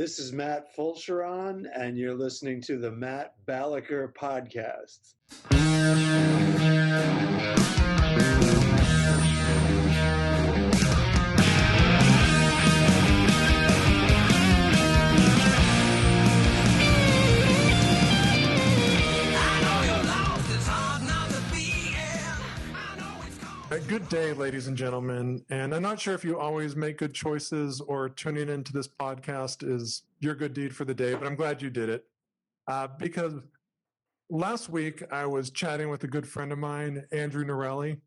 This is Matt Fulchiron, and you're listening to the Matt Balaker podcast. Good day, ladies and gentlemen. And I'm not sure if you always make good choices or tuning into this podcast is your good deed for the day, but I'm glad you did it. Because last week I was chatting with a good friend of mine, Andrew Norelli,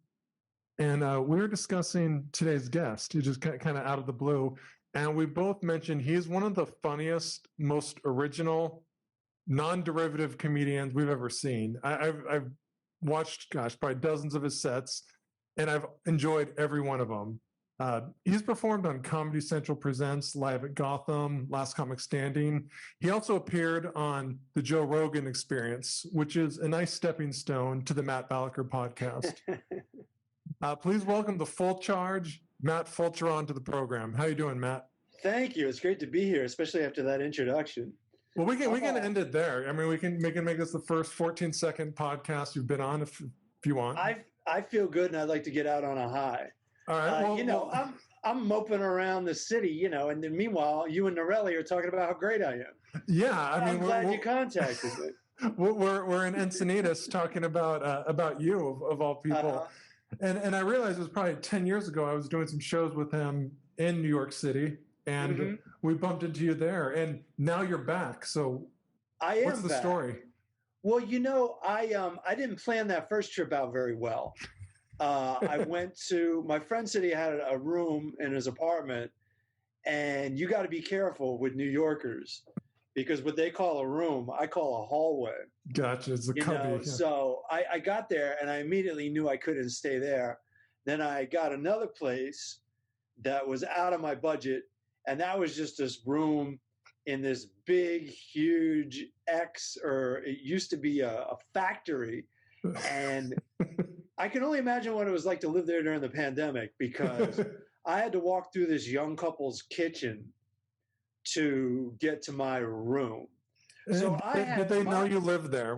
and we were discussing today's guest, who just kind of out of the blue. And we both mentioned he's one of the funniest, most original, non-derivative comedians we've ever seen. I've watched, probably dozens of his sets, and I've enjoyed every one of them. He's performed on Comedy Central Presents, Live at Gotham, Last Comic Standing. He also appeared on the Joe Rogan Experience, which is a nice stepping stone to the Matt Balaker podcast. Please welcome the full charge, Matt Fulchiron, to the program. How you doing, Matt? Thank you. It's great to be here, especially after that introduction. Well, we can end it there. I mean, we can make this the first 14-second podcast you've been on, if you want. I feel good, and I'd like to get out on a high. All right. I'm moping around the city, and then meanwhile, you and Norelli are talking about how great I am. Yeah, I'm glad you contacted me. We're in Encinitas talking about you of all people, and I realized it was probably 10 years ago. I was doing some shows with him in New York City, and we bumped into you there, and now you're back. So, what's the story? Well, I didn't plan that first trip out very well. I went to, my friend said he had a room in his apartment, and you got to be careful with New Yorkers because what they call a room, I call a hallway. Gotcha. It's a cubby. Yeah. So I got there and I immediately knew I couldn't stay there. Then I got another place that was out of my budget, and that was just this room in this big, huge it used to be a factory. And I can only imagine what it was like to live there during the pandemic, because I had to walk through this young couple's kitchen to get to my room. So did they know you lived there?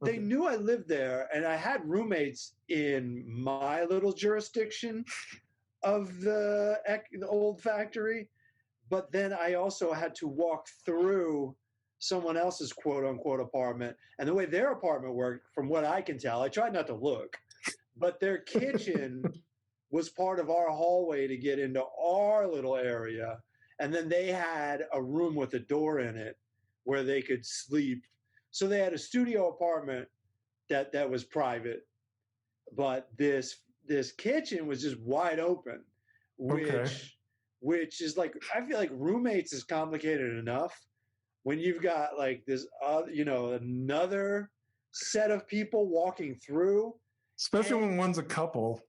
They knew I lived there, and I had roommates in my little jurisdiction of the old factory. But then I also had to walk through someone else's quote unquote apartment. And the way their apartment worked, from what I can tell, I tried not to look, but their kitchen was part of our hallway to get into our little area. And then they had a room with a door in it where they could sleep. So they had a studio apartment that was private, but this kitchen was just wide open, which is like, I feel like roommates is complicated enough. When you've got like this, another set of people walking through. Especially when one's a couple.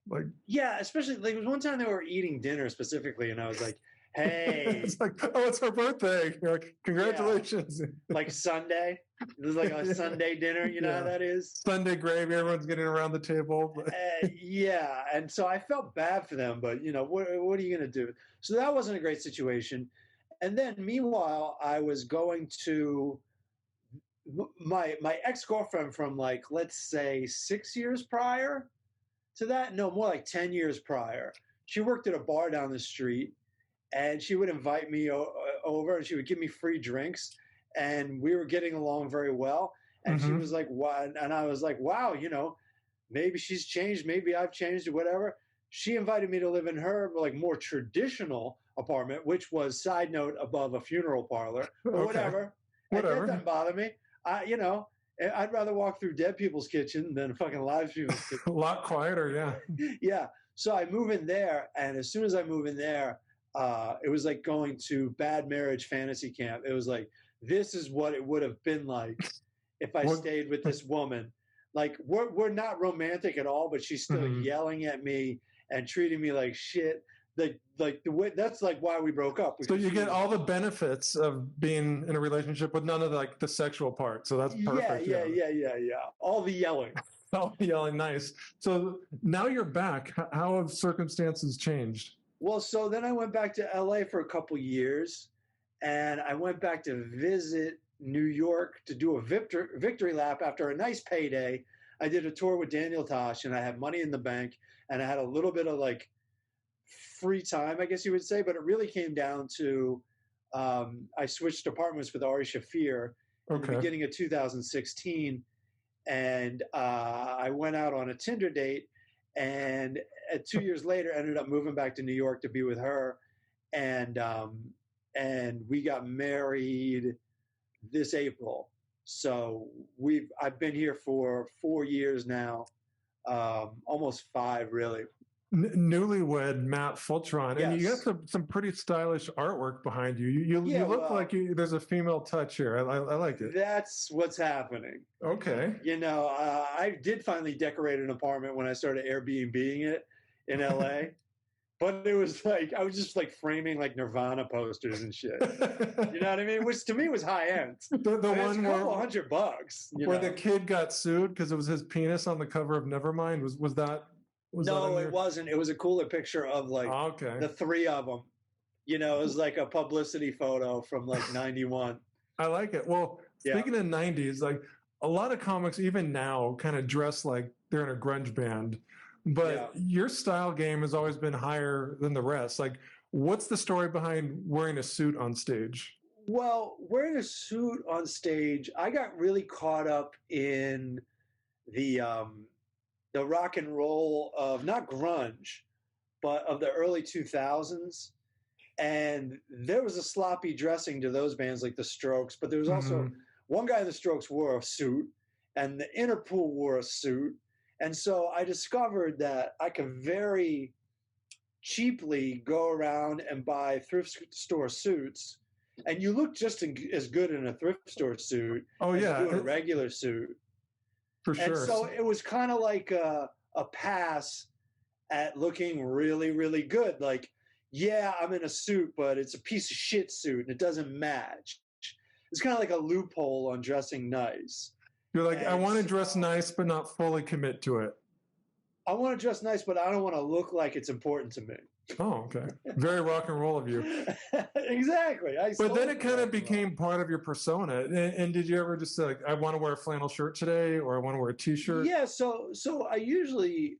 Yeah, especially like it was one time they were eating dinner specifically, and I was like, hey. It's like, oh, it's her birthday. You're like, congratulations. Yeah. Like Sunday. It was like a Sunday dinner, you know how that is? Sunday gravy, everyone's getting around the table. Yeah, and so I felt bad for them, but what are you going to do? So that wasn't a great situation. And then meanwhile, I was going to my ex-girlfriend from let's say 6 years prior to that. No, more like 10 years prior. She worked at a bar down the street, and she would invite me over, and she would give me free drinks, and we were getting along very well. And she was like, "What?" And I was like, "Wow, maybe she's changed. Maybe I've changed or whatever." She invited me to live in her more traditional apartment, which was, side note, above a funeral parlor or whatever. And that doesn't bother me. I'd rather walk through dead people's kitchen than fucking live people's kitchen. A lot quieter, yeah. Yeah. So I move in there, and as soon as I move in there, it was like going to Bad Marriage Fantasy Camp. It was like, this is what it would have been like if I stayed with this woman. Like, we're not romantic at all, but she's still yelling at me and treating me like shit. Like the way, that's like why we broke up. So you get all the benefits of being in a relationship with none of the sexual part. So that's perfect. Yeah. All the yelling. All the yelling, nice. So now you're back. How have circumstances changed? Well, so then I went back to LA for a couple years, and I went back to visit New York to do a victory lap after a nice payday. I did a tour with Daniel Tosh, and I had money in the bank, and I had a little bit of like free time, I guess you would say. But it really came down to I switched apartments with Ari Shafir in the beginning of 2016, and I went out on a Tinder date, and 2 years later ended up moving back to New York to be with her, and we got married this April. So I've been here for 4 years now, almost 5 really. Newlywed Matt Fulchiron, Yes. And you got some pretty stylish artwork behind you. You look like there's a female touch here. I like it. That's what's happening. Okay. I did finally decorate an apartment when I started Airbnb-ing it in LA. But it was like, I was just like framing like Nirvana posters and shit. You know what I mean? Which to me was high end. The one where $100. Where the kid got sued because it was his penis on the cover of Nevermind. Was that? No, it wasn't. It was a cooler picture of like the 3 of them. It was like a publicity photo from like 91. I like it. Well, speaking of 90s, like a lot of comics, even now, kind of dress like they're in a grunge band. But your style game has always been higher than the rest. Like, what's the story behind wearing a suit on stage? Well, wearing a suit on stage, I got really caught up in the rock and roll of not grunge, but of the early 2000s. And there was a sloppy dressing to those bands like the Strokes, but there was also one guy in the Strokes wore a suit, and the Interpol wore a suit. And so I discovered that I could very cheaply go around and buy thrift store suits, and you look just as good in a thrift store suit as you do in a regular suit. For sure. And so it was kind of like a pass at looking really, really good. Like, yeah, I'm in a suit, but it's a piece of shit suit, and it doesn't match. It's kind of like a loophole on dressing nice. You're like, I want to dress nice, but not fully commit to it. I want to dress nice, but I don't want to look like it's important to me. Oh, okay. Very rock and roll of you. Exactly. But then it kind of became part of your persona. And did you ever just say, like, I want to wear a flannel shirt today, or I want to wear a T-shirt? Yeah, so I usually,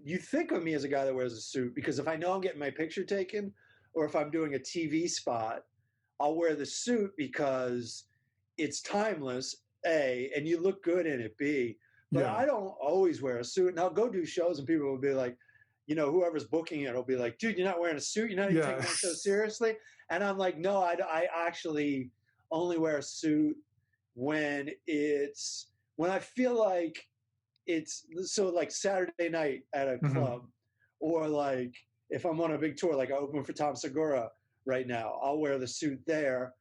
you think of me as a guy that wears a suit, because if I know I'm getting my picture taken, or if I'm doing a TV spot, I'll wear the suit because it's timeless, A, and you look good in it, B. But I don't always wear a suit. And I'll go do shows and people will be like, whoever's booking it will be like, dude, you're not wearing a suit? You're not even taking it so seriously? And I'm like, no, I actually only wear a suit when I feel like it's, so like Saturday night at a club, or like if I'm on a big tour, like I open for Tom Segura right now, I'll wear the suit there,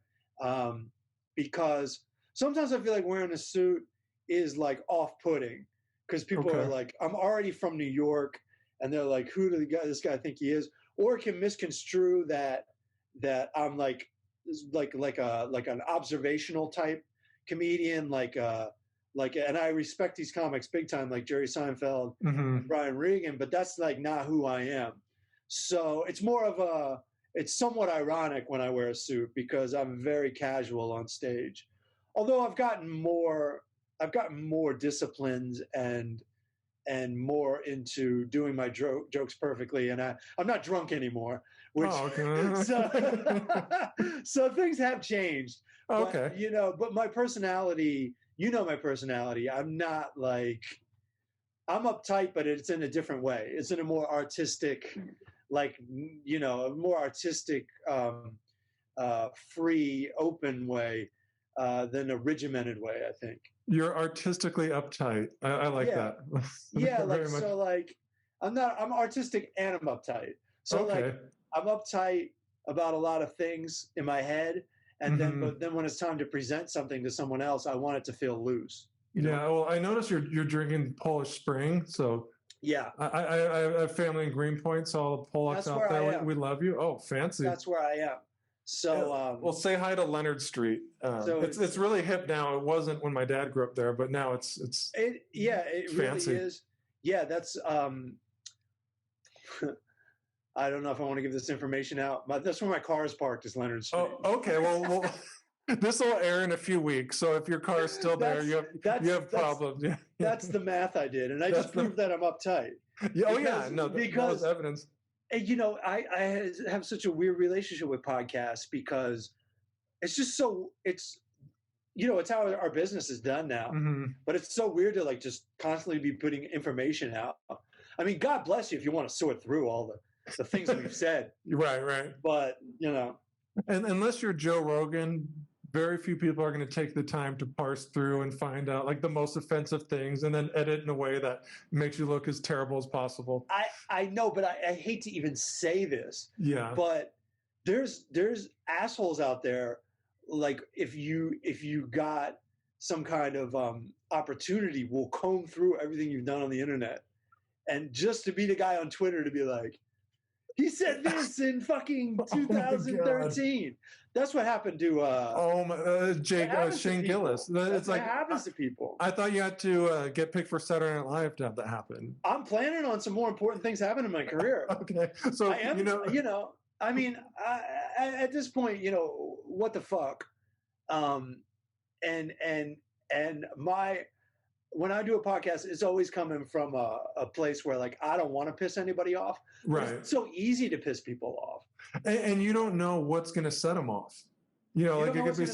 because sometimes I feel like wearing a suit is like off-putting, because people are like, I'm already from New York, and they're like, who does this guy think he is? Or can misconstrue that I'm like an observational type comedian, and I respect these comics big time, like Jerry Seinfeld, Brian Regan, but that's like not who I am. So it's it's somewhat ironic when I wear a suit, because I'm very casual on stage. Although I've gotten more disciplined and more into doing my jokes perfectly, and I'm not drunk anymore. So things have changed. Okay. But, but my personality, my personality. I'm not like, I'm uptight, but it's in a different way. It's in a more artistic, free, open way than a regimented way, I think. You're artistically uptight. I like that. Yeah, I'm artistic and I'm uptight. So I'm uptight about a lot of things in my head, and but then when it's time to present something to someone else, I want it to feel loose. Yeah, well, I noticed you're drinking Polish Spring, so yeah, I have family in Greenpoint, so all the Polacks out there, we love you. Oh, fancy. That's where I am. So, well, say hi to Leonard Street. It's really hip now. It wasn't when my dad grew up there, but now it's it fancy. Really is. Yeah, that's I don't know if I want to give this information out. That's where my car is parked, is Leonard Street. Oh, okay. Well, this will air in a few weeks. So if your car is still there, you have problems. Yeah. That's the math I did. And I just proved that I'm uptight. Yeah, oh, yeah. No, because that was evidence. And, you know, I have such a weird relationship with podcasts because it's just it's how our business is done now. Mm-hmm. But it's so weird to like just constantly be putting information out. I mean, God bless you if you want to sort through all the things we've said. Right. But, you know. And unless you're Joe Rogan, very few people are going to take the time to parse through and find out like the most offensive things and then edit in a way that makes you look as terrible as possible. I know, but I hate to even say this. Yeah. But there's assholes out there, like if you got some kind of opportunity, will comb through everything you've done on the internet. And just to be the guy on Twitter to be like, he said this in fucking 2013. That's what happened to Shane Gillis. It's like, what happens to people. I thought you had to get picked for Saturday Night Live to have that happen. I'm planning on some more important things happening in my career. Okay, so I am, I mean, at this point, what the fuck? When I do a podcast, it's always coming from a place where like I don't want to piss anybody off. Right. It's so easy to piss people off. And you don't know what's going to set them off. Like it could be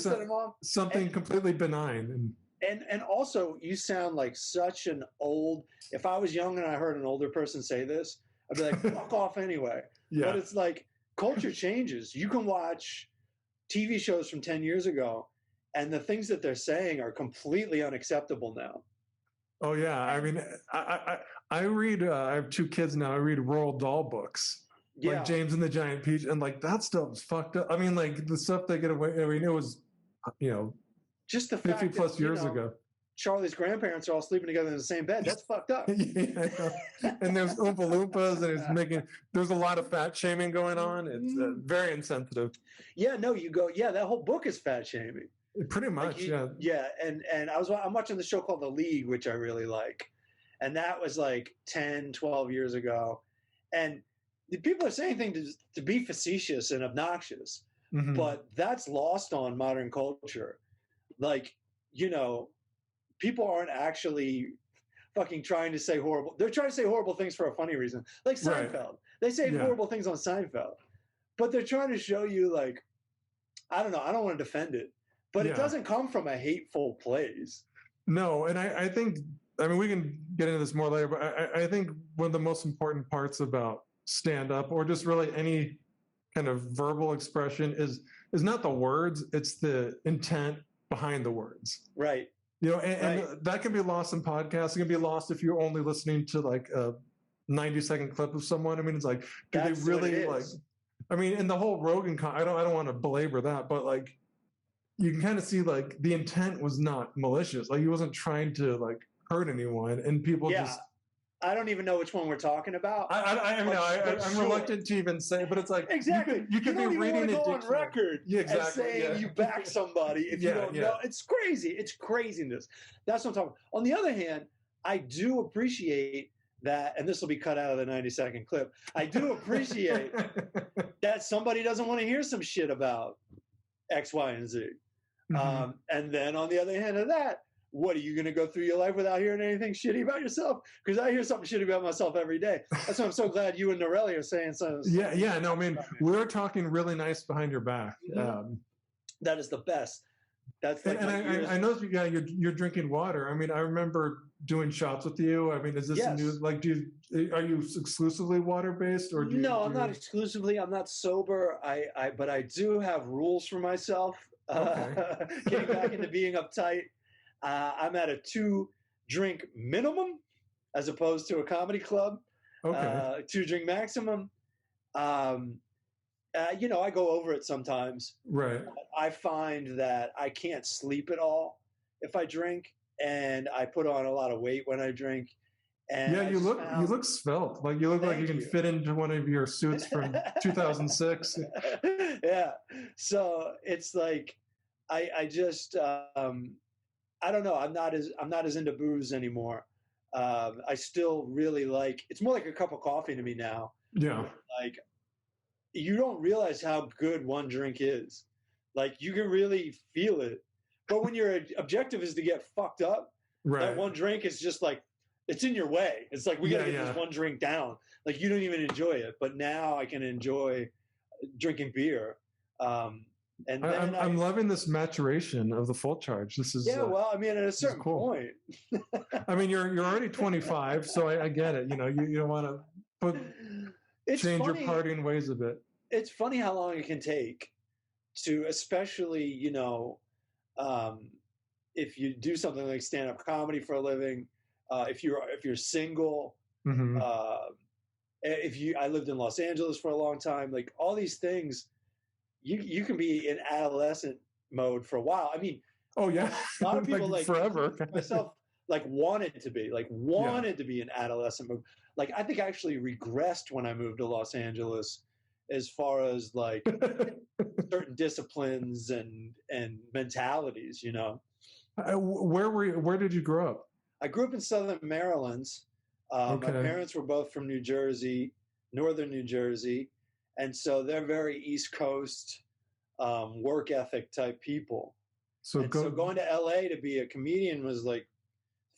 something completely benign. And also, you sound like such an old. If I was young and I heard an older person say this, I'd be like, "Fuck off anyway." Yeah. But it's like culture changes. You can watch TV shows from 10 years ago, and the things that they're saying are completely unacceptable now. Oh yeah, I mean, I read. I have 2 kids now. I read Roald Dahl books, like James and the Giant Peach, and like that stuff's fucked up. I mean, like the stuff they get away. I mean, it was, just the 50 plus years ago. Charlie's grandparents are all sleeping together in the same bed. That's fucked up. Yeah, and there's Oompa Loompas, and there's a lot of fat shaming going on. It's very insensitive. Yeah, no, you go. Yeah, that whole book is fat shaming. Pretty much, yeah. Yeah, and I'm watching the show called The League, which I really like. And that was like 10, 12 years ago. And the people are saying things to be facetious and obnoxious, but that's lost on modern culture. Like, people aren't actually fucking trying to say horrible. They're trying to say horrible things for a funny reason. Like Seinfeld. Right. They say horrible things on Seinfeld. But they're trying to show you like, I don't know, I don't want to defend it. But it doesn't come from a hateful place. No, and I think, we can get into this more later, but I think one of the most important parts about stand-up or just really any kind of verbal expression is not the words, it's the intent behind the words. Right. And that can be lost in podcasts. It can be lost if you're only listening to like a 90-second clip of someone. I mean, it's like, do they really like, in the whole Rogan, I don't want to belabor that, but like, you can kind of see like the intent was not malicious. Like he wasn't trying to like hurt anyone, and people just. I don't even know which one we're talking about. I'm reluctant to even say, but it's like exactly. You can be reading it on record and saying you back somebody if you don't know. It's crazy. It's craziness. That's what I'm talking about. On the other hand, I do appreciate that, and this will be cut out of the 90-second clip. I do appreciate that somebody doesn't want to hear some shit about X, Y, and Z. And then on the other hand of that, what are you going to go through your life without hearing anything shitty about yourself? Because I hear something shitty about myself every day. That's why I'm so glad you and Norelli are saying something. Yeah. No, we're talking really nice behind your back. That is the best. That's like I know you're drinking water. I remember doing shots with you. Is this new? Like, are you exclusively water based or? No, I'm not exclusively. I'm not sober. But I do have rules for myself. Okay. Getting back into being uptight. I'm at a 2-drink minimum as opposed to a comedy club. Okay. 2-drink maximum. I go over it sometimes. Right. I find that I can't sleep at all if I drink, and I put on a lot of weight when I drink. And you look svelte. Like you look like you can fit into one of your suits from 2006. Yeah. So it's like I just I don't know. I'm not as into booze anymore. I still really like. It's more like a cup of coffee to me now. Yeah. Like you don't realize how good one drink is. Like, you can really feel it. But when your objective is to get fucked up, that one drink is just like, it's in your way. It's like, we got to get this one drink down. Like, you don't even enjoy it. But now I can enjoy drinking beer. And then I'm loving this maturation of the full charge. This is well, I mean, at a certain point. I mean, you're already 25, so I get it. You know, you don't want to change your partying ways a bit. It's funny how long it can take to, especially, you know, if you do something like stand-up comedy for a living, if you're single, I lived in Los Angeles for a long time, like all these things, you can be in adolescent mode for a while. I mean, a lot of people like forever. Myself, like wanted to be in adolescent mode. Like, I think I actually regressed when I moved to Los Angeles, as far as like certain disciplines and mentalities, you know. Where did you grow up? I grew up in Southern Maryland. My parents were both from New Jersey, Northern New Jersey. And so they're very East Coast, work ethic type people. So going to LA to be a comedian was like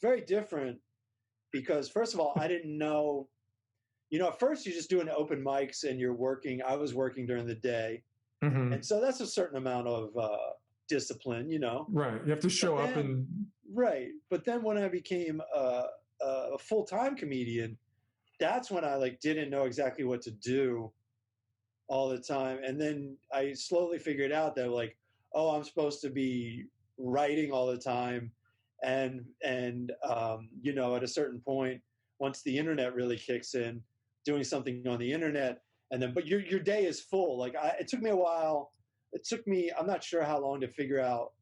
very different, because first of all, I didn't know, you know, at first you're just doing open mics and you're working. I was working during the day. And so that's a certain amount of discipline, you know. Right. You have to show up and. Right. But then when I became a full-time comedian, that's when I like didn't know exactly what to do all the time. And then I slowly figured out that like, oh, I'm supposed to be writing all the time. And you know, at a certain point, once the internet really kicks in, doing something on the internet, and then, but your day is full. Like it took me a while. It took me, I'm not sure how long to figure out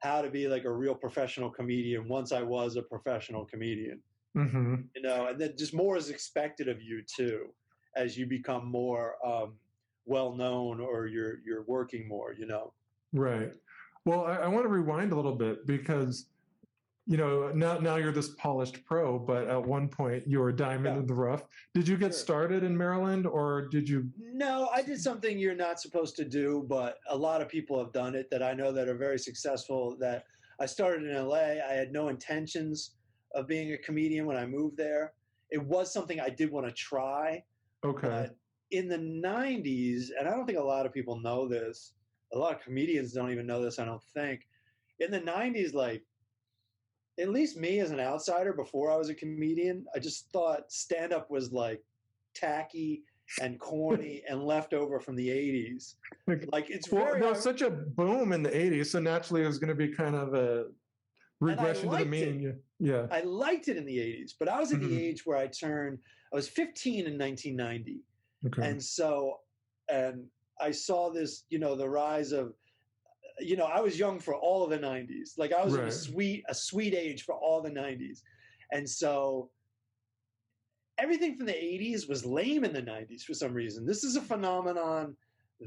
how to be like a real professional comedian once I was a professional comedian. You know, and then just more is expected of you too, as you become more well-known, or you're working more, you know. Right. Well, I want to rewind a little bit, because, you know, now you're this polished pro, but at one point you were a diamond in the rough. Did you get started in Maryland, or did you? No, I did something you're not supposed to do, but a lot of people have done it that I know that are very successful. That I started in LA. I had no intentions of being a comedian when I moved there. It was something I did want to try. Okay. In the 90s, and I don't think a lot of people know this, a lot of comedians don't even know this, I don't think. In the 90s, like, at least me as an outsider, before I was a comedian, I just thought stand-up was like tacky and corny and left over from the 80s. Like, it's there was such a boom in the 80s, so naturally it was going to be kind of a regression to the mean. Yeah. I liked it in the 80s, but I was at the age where I was 15 in 1990. And so, and I saw this, you know, the rise of, you know, I was young for all of the 90s. Like, I was in a sweet age for all the 90s. And so everything from the 80s was lame in the 90s for some reason. This is a phenomenon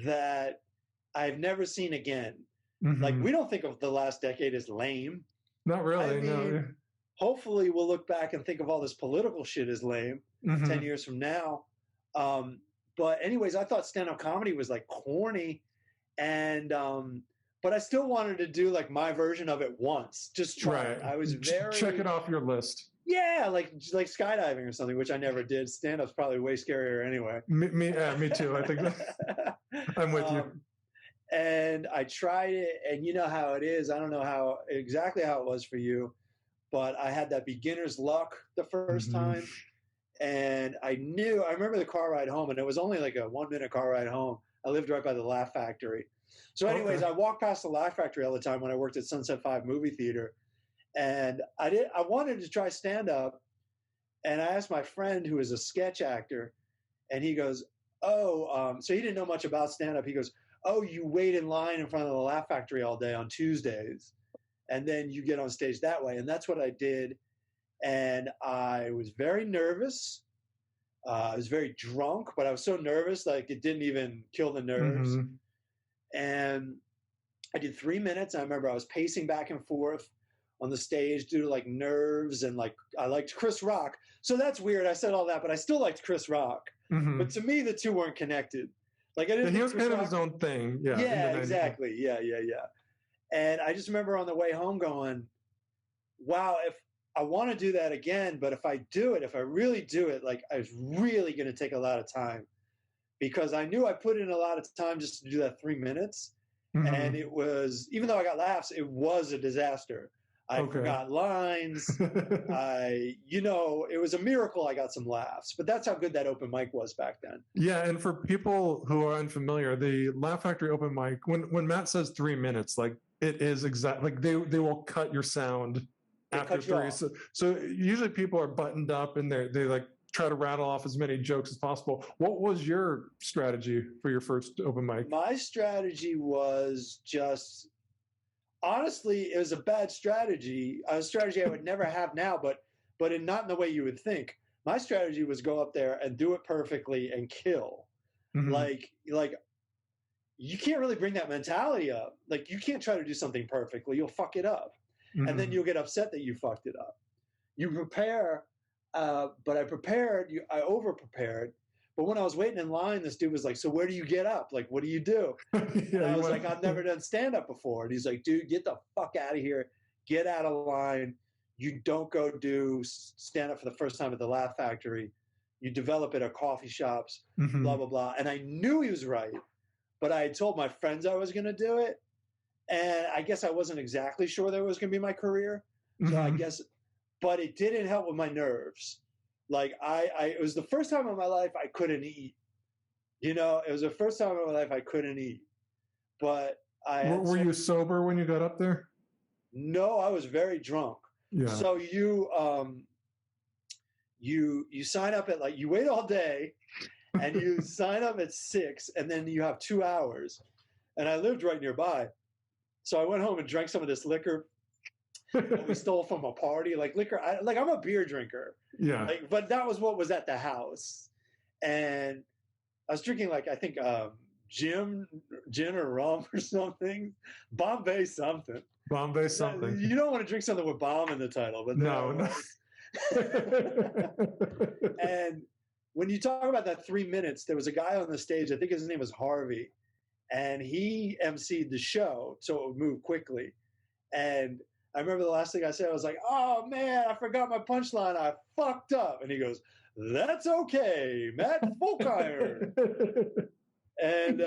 that I've never seen again. Like, we don't think of the last decade as lame. Not really, I mean, no. Hopefully we'll look back and think of all this political shit as lame 10 years from now. But anyways, I thought stand-up comedy was like corny, and but I still wanted to do like my version of it once. Just try it. I was check it off your list. Yeah, like skydiving or something, which I never did. Stand-up's probably way scarier anyway. Me too. I think I'm with you. And I tried it, and you know how it is. I don't know exactly how it was for you, but I had that beginner's luck the first time. And I remember the car ride home, and it was only like a 1-minute car ride home. I lived right by the Laugh Factory. So anyways, I walked past the Laugh Factory all the time when I worked at Sunset 5 movie theater. And I wanted to try stand-up. And I asked my friend, who is a sketch actor, and he goes, so he didn't know much about stand-up. He goes, oh, you wait in line in front of the Laugh Factory all day on Tuesdays, and then you get on stage that way. And that's what I did. And I was very nervous. I was very drunk, but I was so nervous, like it didn't even kill the nerves. And I did 3 minutes. I remember I was pacing back and forth on the stage due to like nerves, and like I liked Chris Rock. So that's weird. I said all that, but I still liked Chris Rock. But to me, the two weren't connected. Like I didn't. He was kind of his own thing. Yeah. Yeah, exactly. Yeah. And I just remember on the way home going, wow, if I want to do that again, but if I really do it, like I was really going to take a lot of time, because I knew I put in a lot of time just to do that 3 minutes. Mm-hmm. And it was, even though I got laughs, it was a disaster. I forgot lines. It was a miracle I got some laughs, but that's how good that open mic was back then. Yeah, and for people who are unfamiliar, the Laugh Factory open mic, when Matt says 3 minutes, like it is exactly like they will cut your sound after 3. So usually people are buttoned up and they like try to rattle off as many jokes as possible. What was your strategy for your first open mic? My strategy was just, honestly, it was a bad strategy. A strategy I would never have now, but not in the way you would think. My strategy was go up there and do it perfectly and kill. Mm-hmm. Like you can't really bring that mentality up. Like you can't try to do something perfectly. You'll fuck it up. Mm-hmm. And then you'll get upset that you fucked it up. You prepare, but I over prepared. But when I was waiting in line, this dude was like, so where do you get up? Like, what do you do? And I was like, I've never done stand-up before. And he's like, dude, get the fuck out of here. Get out of line. You don't go do stand-up for the first time at the Laugh Factory. You develop it at coffee shops, mm-hmm. blah, blah, blah. And I knew he was right, but I had told my friends I was going to do it. And I guess I wasn't exactly sure that it was going to be my career. So mm-hmm. I guess, but it didn't help with my nerves. Like it was the first time in my life I couldn't eat. It was the first time in my life I couldn't eat. But were you sober when you got up there? No, I was very drunk. Yeah. So you sign up at you wait all day, and you sign up at 6, and then you have 2 hours. And I lived right nearby, so I went home and drank some of this liquor that we stole from a party. Like liquor, I'm a beer drinker. Yeah. But that was what was at the house, and I was drinking I think gin or rum or something, Bombay something. You don't want to drink something with bomb in the title, but no. And when you talk about that 3 minutes, there was a guy on the stage. I think his name was Harvey, and he emceed the show, so it would move quickly. And I remember the last thing I said, I was like, oh man, I forgot my punchline. I fucked up. And he goes, that's okay, Matt Fulchiron. And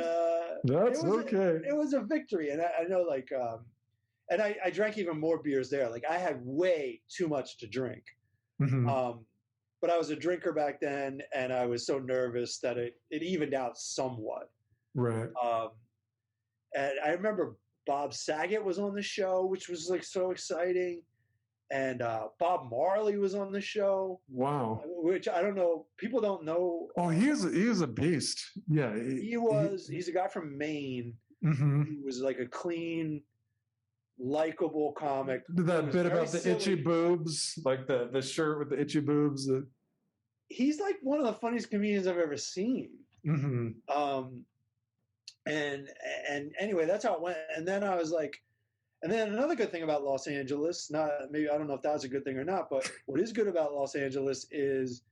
that's okay. It was a victory. And I know and I drank even more beers there. Like I had way too much to drink. Mm-hmm. But I was a drinker back then, and I was so nervous that it evened out somewhat. Right. And I remember Bob Saget was on the show, which was so exciting. And Bob Marley was on the show. Wow. Which I don't know. People don't know. Oh, he is a beast. Yeah. He's a guy from Maine. Mm-hmm. He was like a clean, likable comic. That bit about the silly itchy boobs, like the shirt with the itchy boobs. He's like one of the funniest comedians I've ever seen. Mm-hmm. And anyway, that's how it went. And then I was like, and then another good thing about Los Angeles, I don't know if that was a good thing or not, but what is good about Los Angeles is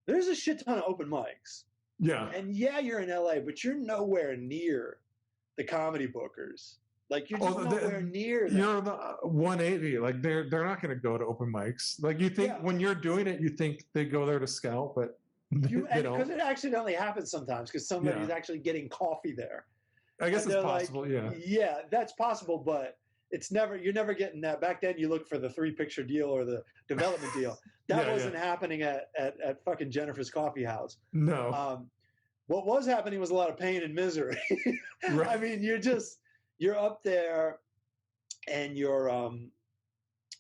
there's a shit ton of open mics. Yeah. And yeah, you're in LA, but you're nowhere near the comedy bookers. Like you're just nowhere near them. You're the 180. Like they're not going to go to open mics. Like you think when you're doing it, you think they go there to scout, but they don't. Because it accidentally happens sometimes because somebody's actually getting coffee there. I guess it's possible. Yeah, that's possible, but you're never getting that. Back then you looked for the 3-picture deal or the development deal. That wasn't happening at fucking Jennifer's Coffee House. No. What was happening was a lot of pain and misery. Right. I mean, you're up there and you're,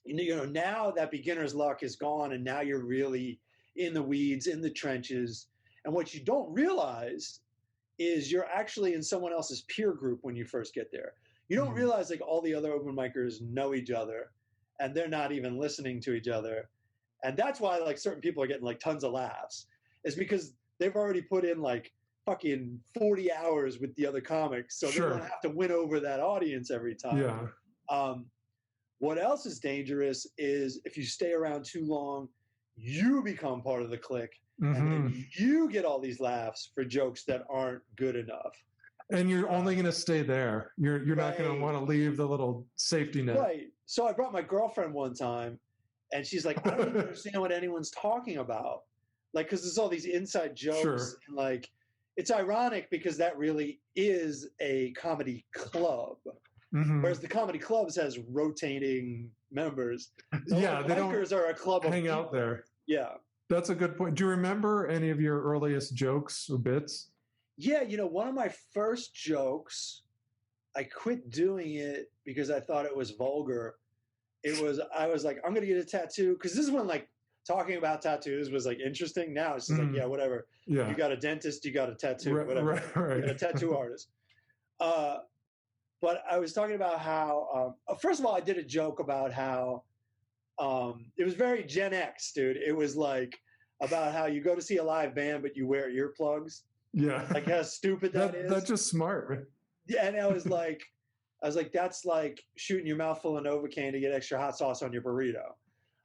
now that beginner's luck is gone and now you're really in the weeds, in the trenches. And what you don't realize is you're actually in someone else's peer group when you first get there. You don't realize all the other open micers know each other and they're not even listening to each other. And that's why certain people are getting tons of laughs. It's because they've already put in fucking 40 hours with the other comics. So they're going to have to win over that audience every time. Yeah. What else is dangerous is if you stay around too long, you become part of the clique And Mm-hmm. then you get all these laughs for jokes that aren't good enough. And you're only going to stay there. You're not going Right. to want to leave the little safety net. Right. So I brought my girlfriend one time, and she's like, I don't even understand what anyone's talking about. Like, because there's all these inside jokes. Sure. And like, it's ironic because that really is a comedy club. Mm-hmm. Whereas the comedy clubs has rotating members. Yeah, the they don't bikers are a club of hang people. out there. Yeah. That's a good point. Do you remember any of your earliest jokes or bits? Yeah, one of my first jokes, I quit doing it because I thought it was vulgar. I was like, I'm going to get a tattoo. Because this is when, like, talking about tattoos was, like, interesting. Now it's just like, yeah, whatever. Yeah. You got a dentist, you got a tattoo, whatever. Right. You got a tattoo artist. But I was talking about how, first of all, I did a joke about how it was very Gen X, dude. It was like about how you go to see a live band, but you wear earplugs. Yeah. Like how stupid that is. That's just smart, right? Yeah, and I was like, that's like shooting your mouth full of Novocaine to get extra hot sauce on your burrito.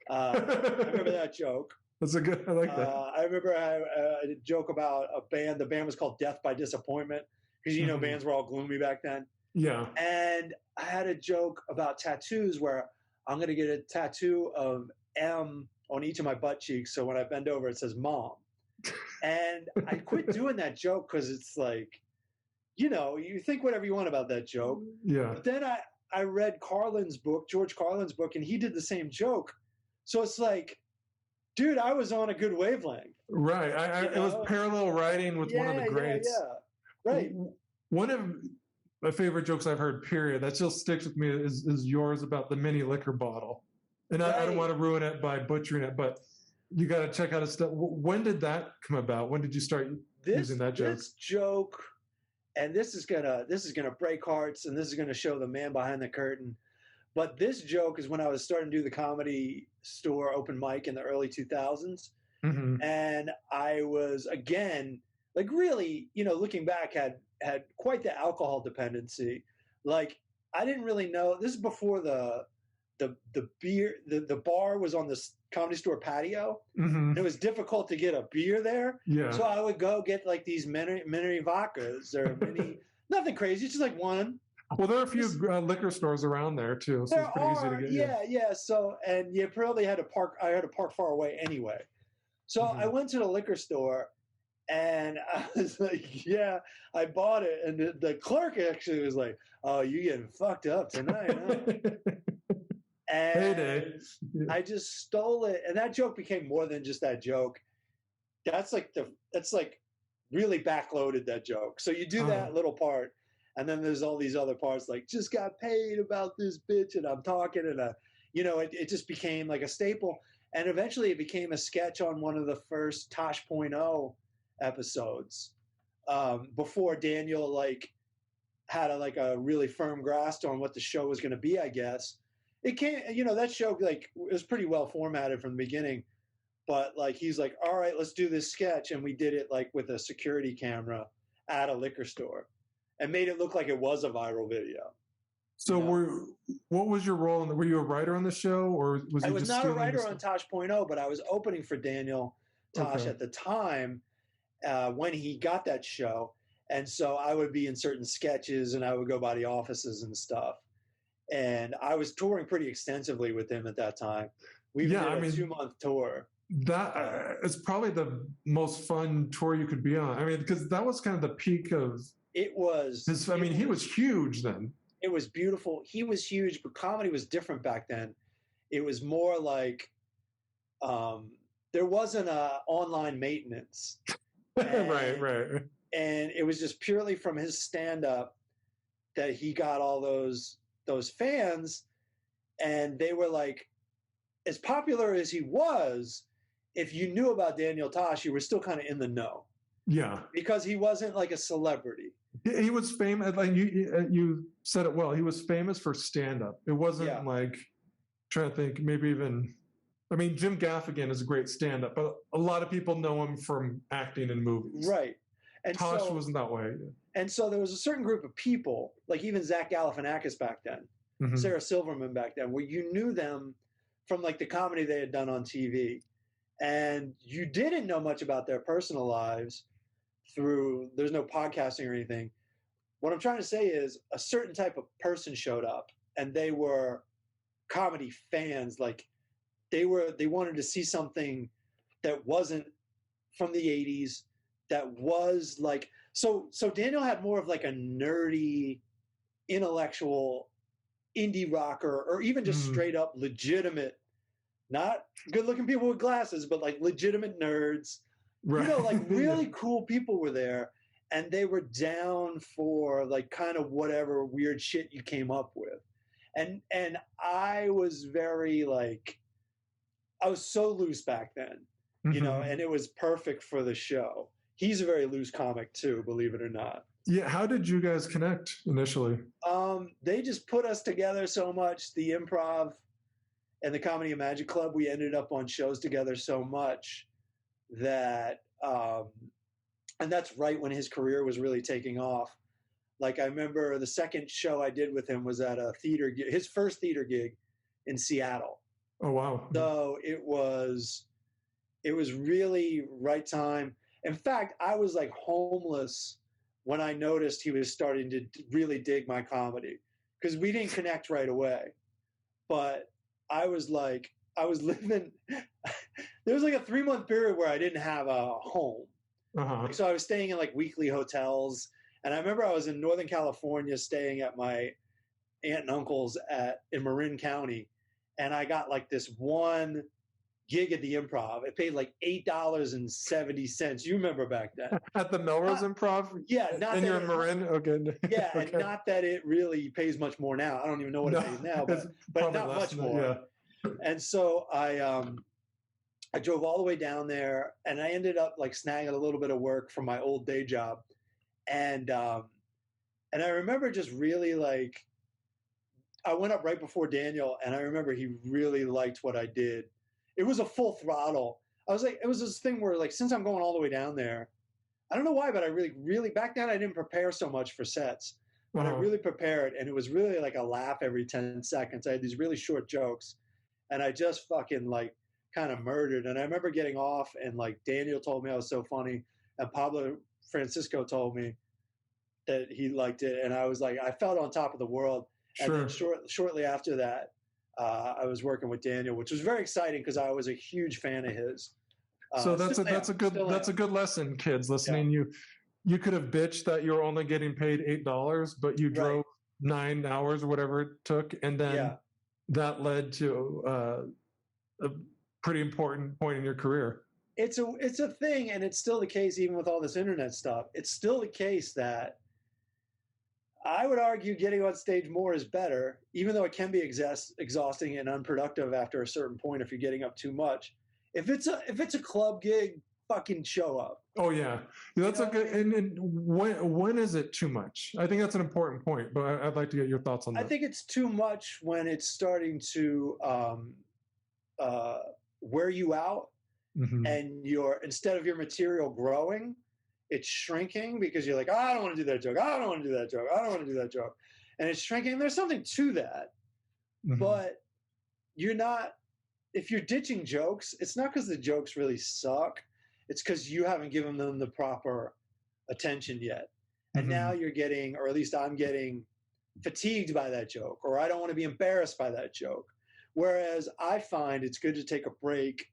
I remember that joke. That's a good. I like that. I remember I did a joke about a band. The band was called Death by Disappointment because bands were all gloomy back then. Yeah. And I had a joke about tattoos where I'm going to get a tattoo of M on each of my butt cheeks. So when I bend over, it says Mom. And I quit doing that joke because it's like, you think whatever you want about that joke. Yeah. But then I read George Carlin's book, and he did the same joke. So it's like, dude, I was on a good wavelength. Right. It was parallel writing with one of the greats. Yeah. Right. One of my favorite jokes I've heard, period, that still sticks with me is yours about the mini liquor bottle. And I don't want to ruin it by butchering it, but you got to check out his stuff. When did that come about? When did you start using that joke? This joke, and this is gonna break hearts, and this is gonna show the man behind the curtain. But this joke is when I was starting to do the Comedy Store open mic in the early 2000s, and I was again like really, looking back, had quite the alcohol dependency. Like I didn't really know. This is before the beer. The bar was on the Comedy Store patio. And it was difficult to get a beer there. Yeah. So I would go get like these mini vodkas or nothing crazy, just like one. Well, there are a few liquor stores around there too, so it's pretty easy to get. Yeah. So, and you probably had to park. I had to park far away anyway. So I went to the liquor store, and I was like, "Yeah, I bought it." And the clerk actually was like, "Oh, you getting fucked up tonight?" Huh? And Heyday. I just stole it, and that joke became more than just that joke. That's like really backloaded, that joke. So you do that little part, and then there's all these other parts like just got paid about this bitch, and I'm talking, and it just became like a staple, and eventually it became a sketch on one of the first Tosh.0 episodes, before Daniel like had a really firm grasp on what the show was going to be, I guess. It came, that show like it was pretty well formatted from the beginning, but like he's like, all right, let's do this sketch, and we did it like with a security camera at a liquor store, and made it look like it was a viral video. So what was your role? Were you a writer on the show, or was I was not a writer on Tosh.0, but I was opening for Daniel Tosh at the time when he got that show, and so I would be in certain sketches, and I would go by the offices and stuff. And I was touring pretty extensively with him at that time. We did a 2-month tour. That is probably the most fun tour you could be on. I mean, because that was kind of the peak of. It was. He was huge then. It was beautiful. He was huge, but comedy was different back then. It was more like there wasn't a online maintenance. Right. And it was just purely from his stand-up that he got all those fans, and they were like, as popular as he was, if you knew about Daniel Tosh, you were still kind of in the know. Yeah. Because he wasn't like a celebrity. He was famous, like you said it well, he was famous for stand-up. It wasn't like, trying to think, maybe even, Jim Gaffigan is a great stand-up, but a lot of people know him from acting in movies. Right. And Tosh wasn't that way. And so there was a certain group of people, like even Zach Galifianakis back then, Sarah Silverman back then, where you knew them from like the comedy they had done on TV. and you didn't know much about their personal lives there's no podcasting or anything. What I'm trying to say is a certain type of person showed up, and they were comedy fans. Like they wanted to see something that wasn't from the 80s, that was like, so Daniel had more of like a nerdy, intellectual indie rocker, or even just straight up legitimate, not good looking people with glasses, but like legitimate nerds. Right. You know, like really cool people were there, and they were down for like kind of whatever weird shit you came up with. And I was very like, I was so loose back then, you know, and it was perfect for the show. He's a very loose comic too, believe it or not. Yeah. How did you guys connect initially? They just put us together so much. The Improv and the Comedy and Magic Club, we ended up on shows together so much that, and that's right when his career was really taking off. Like I remember the second show I did with him was at a theater, his first theater gig in Seattle. Oh, wow. So it was really right time. In fact, I was like homeless when I noticed he was starting to really dig my comedy, because we didn't connect right away. But I was living, there was like a 3-month period where I didn't have a home. So I was staying in like weekly hotels. And I remember I was in Northern California staying at my aunt and uncle's in Marin County. And I got like this one gig at the Improv. It paid like $8.70. You remember back then. At the Melrose Improv? Yeah. And you're in Marin? Okay. Yeah, okay. And not that it really pays much more now. I don't even know what it pays now, but not much more. Yeah. And so I drove all the way down there, and I ended up like snagging a little bit of work from my old day job. And I remember just really like, I went up right before Daniel, and I remember he really liked what I did. It was a full throttle. I was like, it was this thing where like, since I'm going all the way down there, I don't know why, but I really, back then I didn't prepare so much for sets, but I really prepared, and it was really like a laugh every 10 seconds. I had these really short jokes, and I just fucking like kind of murdered. And I remember getting off, and like Daniel told me I was so funny, and Pablo Francisco told me that he liked it, and I was like, I felt on top of the world. Sure. And then shortly after that, I was working with Daniel, which was very exciting because I was a huge fan of his. So that's a good lesson, kids listening. Yeah. You could have bitched that you're only getting paid $8, but you drove 9 hours or whatever it took, and then that led to a pretty important point in your career. It's a thing, and it's still the case even with all this internet stuff. It's still the case that I would argue getting on stage more is better, even though it can be exhausting and unproductive after a certain point if you're getting up too much. If it's a club gig, fucking show up. Oh yeah, that's a good. And when is it too much? I think that's an important point, but I'd like to get your thoughts on that. I think it's too much when it's starting to wear you out, and instead of your material growing, it's shrinking because you're like, oh, I don't want to do that joke. I don't want to do that joke. I don't want to do that joke. And it's shrinking. There's something to that. But you're not, if you're ditching jokes, it's not because the jokes really suck. It's because you haven't given them the proper attention yet. And now you're getting, or at least I'm getting, fatigued by that joke, or I don't want to be embarrassed by that joke. Whereas I find it's good to take a break,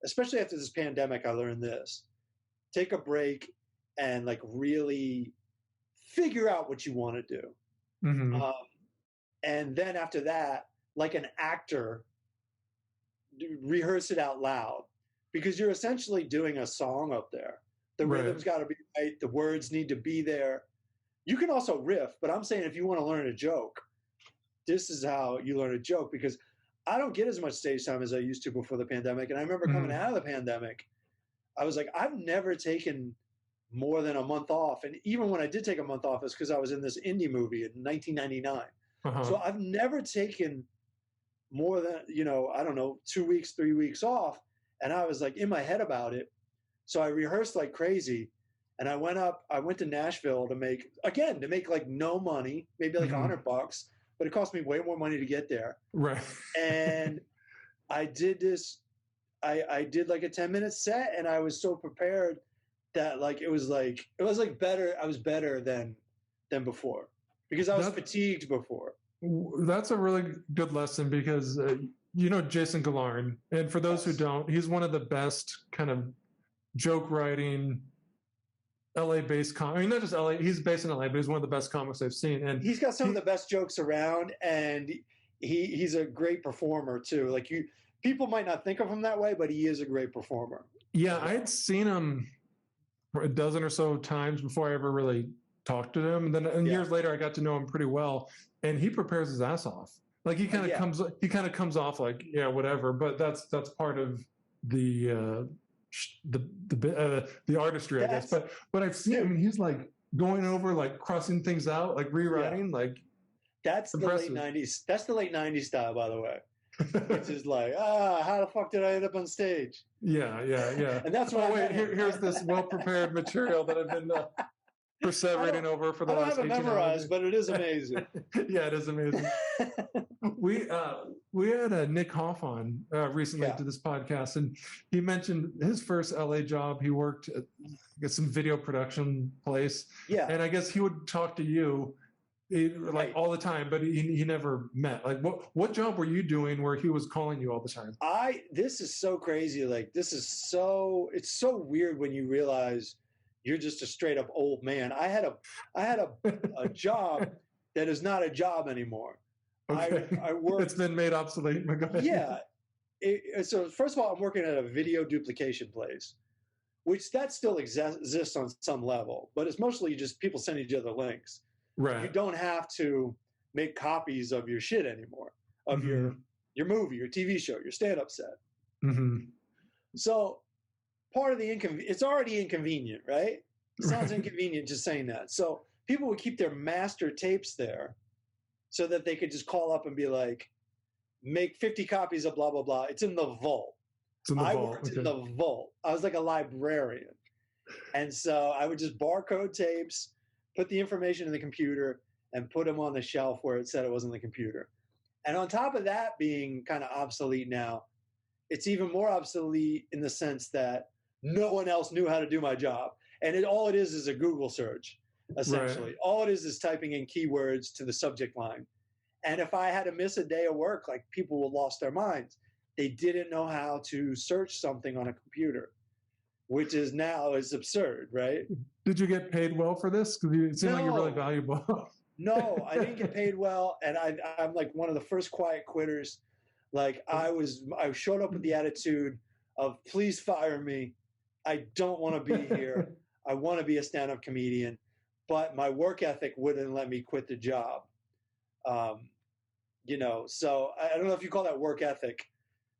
especially after this pandemic. I learned this. Take a break and like really figure out what you want to do. And then after that, like an actor, rehearse it out loud, because you're essentially doing a song up there. The rhythm's got to be right. The words need to be there. You can also riff, but I'm saying if you want to learn a joke, this is how you learn a joke, because I don't get as much stage time as I used to before the pandemic. And I remember coming out of the pandemic, I was like, I've never taken more than a month off. And even when I did take a month off, it's because I was in this indie movie in 1999. So I've never taken more than, I don't know, 2 weeks, 3 weeks off. And I was like in my head about it. So I rehearsed like crazy. And I went to Nashville to make like no money, maybe like $100, but it cost me way more money to get there. Right. And I did this. I did like a 10-minute set, and I was so prepared that like it was like better. I was better than before because I was fatigued before. That's a really good lesson because you know Jason Galarn, and for those who don't, he's one of the best kind of joke writing LA based I mean, not just LA, he's based in LA, but he's one of the best comics I've seen. And he's got some of the best jokes around, and he's a great performer too. Like people might not think of him that way, but he is a great performer. Yeah, I had seen him a dozen or so times before I ever really talked to him. And then years later I got to know him pretty well, and he prepares his ass off. Like he kind of comes off like, yeah, whatever, but that's part of the artistry, I guess. But I've seen, I mean, he's like going over, like crossing things out, like rewriting, like that's impressive. The late 90s. That's the late 90s style, by the way. Which is like, how the fuck did I end up on stage? Yeah. And that's why here's this well-prepared material that I've been perseverating over for the last 18 hours. I don't have it memorized, but it is amazing. Yeah, it is amazing. We had Nick Hoff on recently to this podcast, and he mentioned his first LA job. He worked at some video production place. Yeah. And I guess he would talk to you all the time, but he never met. Like what job were you doing where he was calling you all the time? This is so crazy. Like it's so weird when you realize you're just a straight up old man. I had a job that is not a job anymore. Okay. I work. It's been made obsolete. Yeah. So first of all, I'm working at a video duplication place, which that still exists on some level, but it's mostly just people send each other links. Right. You don't have to make copies of your shit anymore, of your movie, your TV show, your stand-up set. Mm-hmm. So part of the it's already inconvenient, right? It sounds inconvenient just saying that. So people would keep their master tapes there so that they could just call up and be like, make 50 copies of blah, blah, blah. It's in the vault. I worked in the vault. I was like a librarian. And so I would just barcode tapes, put the information in the computer, and put them on the shelf where it said it was in the computer. And on top of that being kind of obsolete now, it's even more obsolete in the sense that no one else knew how to do my job. And all it is a Google search, essentially. Right. All it is typing in keywords to the subject line. And if I had to miss a day of work, like people would lost their minds. They didn't know how to search something on a computer, which is now is absurd, right? Did you get paid well for this? Because it seemed like you're really valuable. No, I didn't get paid well. And I'm like one of the first quiet quitters. Like I showed up with the attitude of, please fire me. I don't want to be here. I want to be a stand-up comedian, but my work ethic wouldn't let me quit the job. So I don't know if you call that work ethic,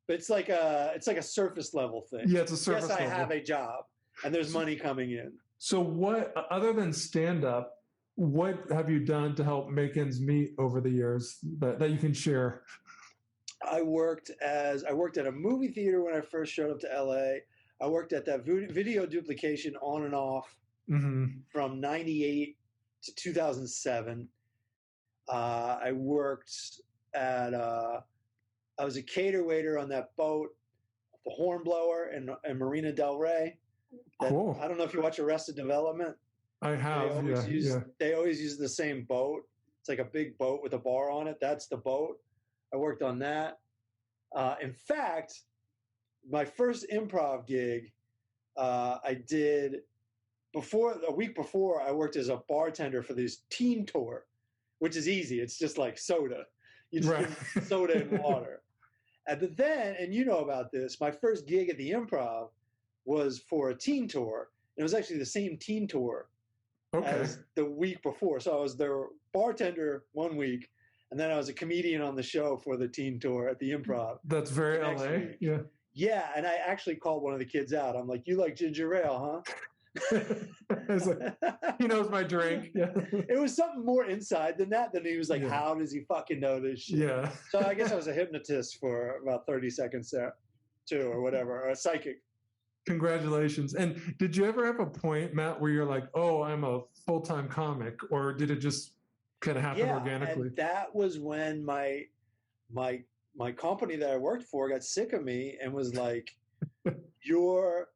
but it's like a surface level thing. Yeah, it's a surface level. Yes, I have a job and there's money coming in. So what, other than stand-up, what have you done to help make ends meet over the years that you can share? I worked at a movie theater when I first showed up to LA. I worked at that video duplication on and off from 98 to 2007. I worked at I was a cater waiter on that boat, the Hornblower in Marina Del Rey. Cool. I don't know if you watch Arrested Development. I have. They always use the same boat. It's like a big boat with a bar on it. That's the boat. I worked on that. In fact, my first improv gig I did a week before, I worked as a bartender for this teen tour, which is easy. It's just like soda. You just get soda and water. But then, and you know about this, my first gig at the Improv was for a teen tour. It was actually the same teen tour as the week before. So I was their bartender one week, and then I was a comedian on the show for the teen tour at the Improv. That's very LA. Week. Yeah. Yeah, and I actually called one of the kids out. I'm like, "You like ginger ale, huh?" He knows my drink. Yeah. It was something more inside than that. Then he was like, "How does he fucking know this shit?" Yeah. So I guess I was a hypnotist for about 30 seconds there, too, or whatever, or a psychic. Congratulations. And did you ever have a point, Matt, where you're like, "Oh, I'm a full-time comic," or did it just kind of happen organically? And that was when my company that I worked for got sick of me and was like, you're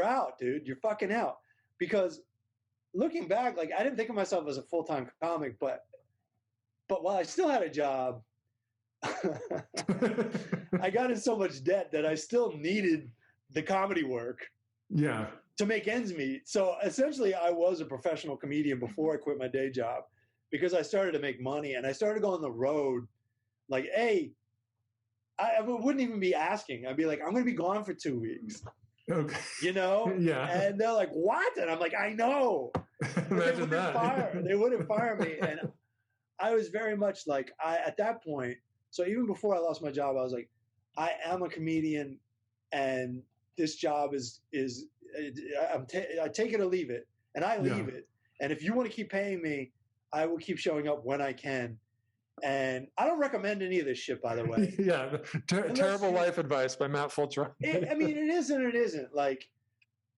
out, dude. You're fucking out. Because looking back, like I didn't think of myself as a full-time comic, but while I still had a job, I got in so much debt that I still needed the comedy work. Yeah. To make ends meet. So essentially I was a professional comedian before I quit my day job because I started to make money and I started going on the road. Like, hey, I wouldn't even be asking. I'd be like, I'm going to be gone for 2 weeks. Okay. You know? Yeah. And they're like, what? And I'm like, I know. Imagine that. They wouldn't fire me. And I was very much like, at that point, so even before I lost my job, I was like, I am a comedian and this job is I take it or leave it, and I leave it. And if you want to keep paying me, I will keep showing up when I can. And I don't recommend any of this shit, by the way. Yeah, terrible life advice by Matt Fulchiron. I mean, it is and it isn't. Like,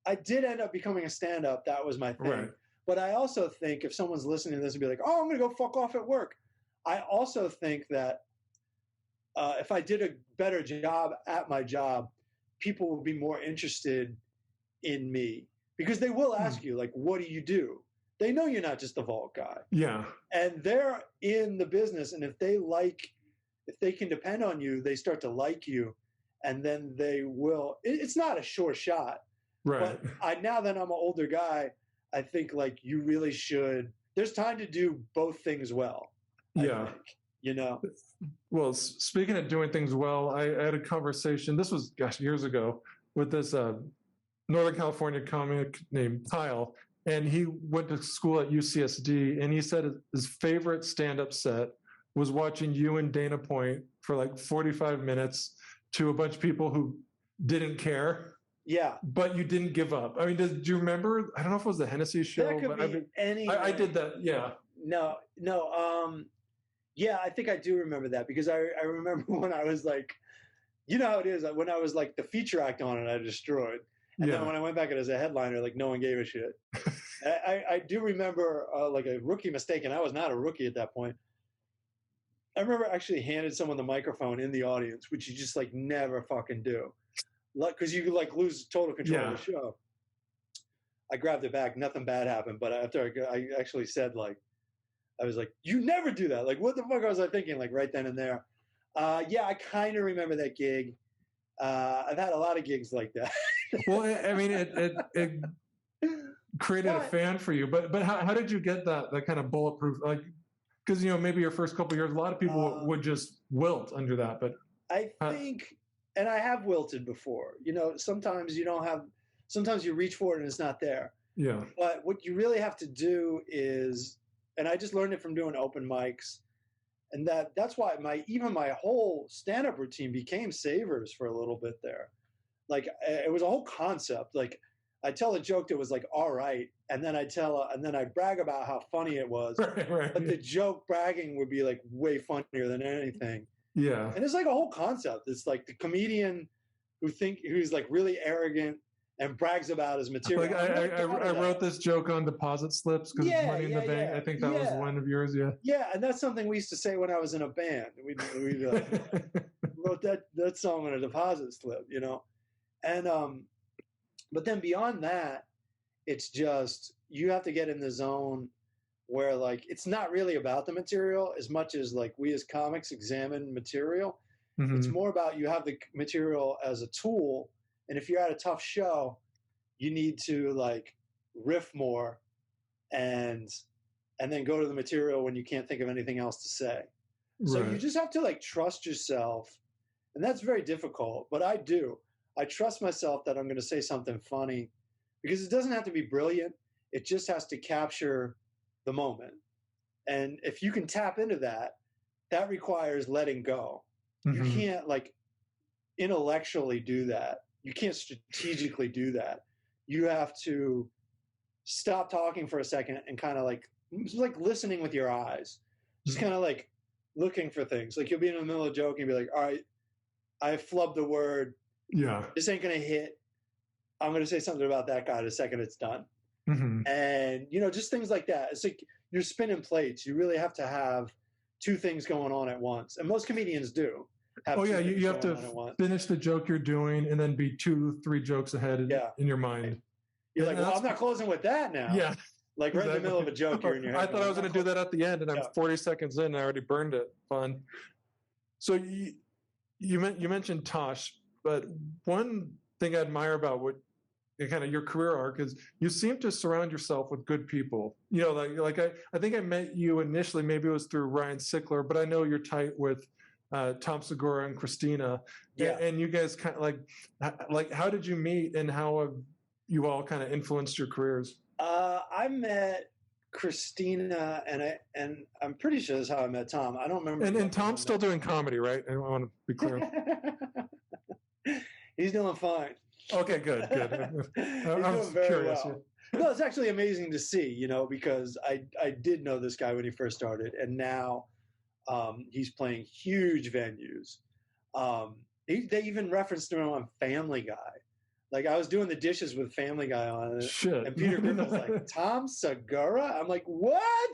I did end up becoming a stand-up. That was my thing. Right. But I also think if someone's listening to this and be like, oh, I'm going to go fuck off at work. I also think that if I did a better job at my job, people will be more interested in me because they will ask you, like, what do you do? They know you're not just a vault guy. Yeah. And they're in the business. And if they can depend on you, they start to like you. And then they will, it's not a sure shot. Right. But now that I'm an older guy, I think like you really should, there's time to do both things well. I think, you know? Well, speaking of doing things well, I had a conversation, this was, years ago, with this Northern California comic named Kyle, and he went to school at UCSD, and he said his favorite stand-up set was watching you and Dana Point for like 45 minutes to a bunch of people who didn't care. Yeah. But you didn't give up. I mean, do you remember? I don't know if it was the Hennessy show. That could be any. I did that, yeah. No. Yeah, I think I do remember that because I remember when I was like, you know how it is, when I was like the feature act on it, I destroyed. And then when I went back as a headliner, like no one gave a shit. I do remember like a rookie mistake, and I was not a rookie at that point. I remember actually handed someone the microphone in the audience, which you just like never fucking do. Because you could like lose total control of the show. I grabbed it back. Nothing bad happened. But after I actually said like, I was like, you never do that. Like, what the fuck was I thinking? Like right then and there. Yeah, I kind of remember that gig. I've had a lot of gigs like that. Well, I mean, it created a fan for you. But how did you get that kind of bulletproof? Like, because, you know, maybe your first couple of years, a lot of people would just wilt under that. But I think, and I have wilted before, you know, sometimes you reach for it and it's not there. Yeah. But what you really have to do is, and I just learned it from doing open mics, and that's why my whole stand-up routine became savers for a little bit there. Like it was a whole concept. Like I tell a joke that was like, all right. And then I brag about how funny it was. Right. But the joke bragging would be like way funnier than anything. Yeah. And it's like a whole concept. It's like the comedian who's like really arrogant and brags about his material. Like I wrote this joke on deposit slips because it's money in the bank. I think that was one of yours. Yeah. Yeah. And that's something we used to say when I was in a band. We wrote that song on a deposit slip, you know? And, but then beyond that, it's just, you have to get in the zone where like, it's not really about the material as much as like we as comics examine material. Mm-hmm. It's more about you have the material as a tool. And if you're at a tough show, you need to like riff more and then go to the material when you can't think of anything else to say. So you just have to like trust yourself. And that's very difficult, but I do. I trust myself that I'm going to say something funny because it doesn't have to be brilliant. It just has to capture the moment. And if you can tap into that, that requires letting go. Mm-hmm. You can't like intellectually do that. You can't strategically do that. You have to stop talking for a second and kind of like listening with your eyes, just kind of like looking for things. Like you'll be in the middle of a joke and be like, all right, I flubbed the word. Yeah. This ain't going to hit. I'm going to say something about that guy the second it's done. Mm-hmm. And, you know, just things like that. It's like you're spinning plates. You really have to have two things going on at once. And most comedians do. have Oh two yeah, things you have going to on at once. finish the joke you're doing and then be 2-3 jokes ahead in your mind. You're And like, well, I'm not closing with that now. Yeah. Like right in the middle of a joke, you're in your head. I thought I was going to do that at the end, and I'm 40 seconds in, and I already burned it. Fun. So you mentioned Tosh, but one thing I admire about what kind of your career arc is you seem to surround yourself with good people. You know, like I think I met you initially, maybe it was through Ryan Sickler, but I know you're tight with Tom Segura and Christina. Yeah. And you guys kind of like how did you meet, and how have you all kind of influenced your careers? I met Christina, and I'm pretty sure that's how I met Tom. I don't remember. And Tom's still doing comedy, right? I want to be clear. He's doing fine. Okay, good. He's doing very well. No, it's actually amazing to see, you know, because I did know this guy when he first started, and now he's playing huge venues. They even referenced him on Family Guy. Like I was doing the dishes with Family Guy on it, Shit. and Peter Griffin was like, Tom Segura? I'm like, what?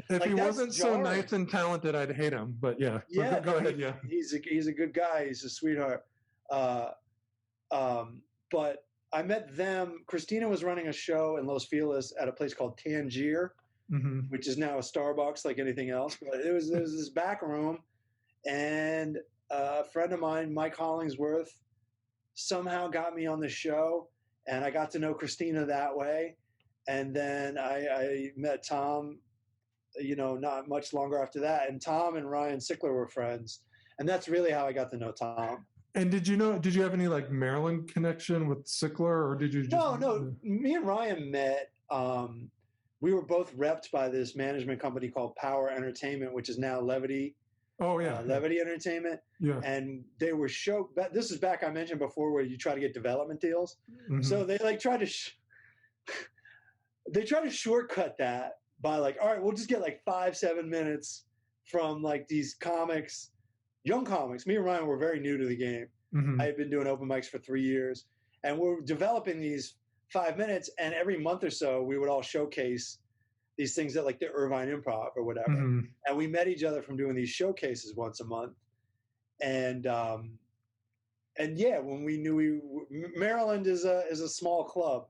If like, he wasn't so nice and talented, I'd hate him. But yeah, go ahead. Yeah, he's a good guy. He's a sweetheart. But I met them. Christina was running a show in Los Feliz at a place called Tangier, which is now a Starbucks like anything else. But there was this back room, and a friend of mine, Mike Hollingsworth, somehow got me on the show, and I got to know Christina that way. And then I met Tom, you know, not much longer after that. And Tom and Ryan Sickler were friends. And that's really how I got to know Tom. And did you have any like Maryland connection with Sickler, or did you just... No, me and Ryan met, we were both repped by this management company called Power Entertainment, which is now Levity. Oh yeah, Levity Entertainment. Yeah, and they were this is back, I mentioned before, where you try to get development deals. So they like try to shortcut that by like, all right, we'll just get like 5-7 minutes from like these comics, young comics. Me and Ryan were very new to the game. I had been doing open mics for 3 years, and we're developing these 5 minutes. And every month or so, we would all showcase these things at like the Irvine Improv or whatever. And we met each other from doing these showcases once a month. And yeah, when we knew Maryland is a small club.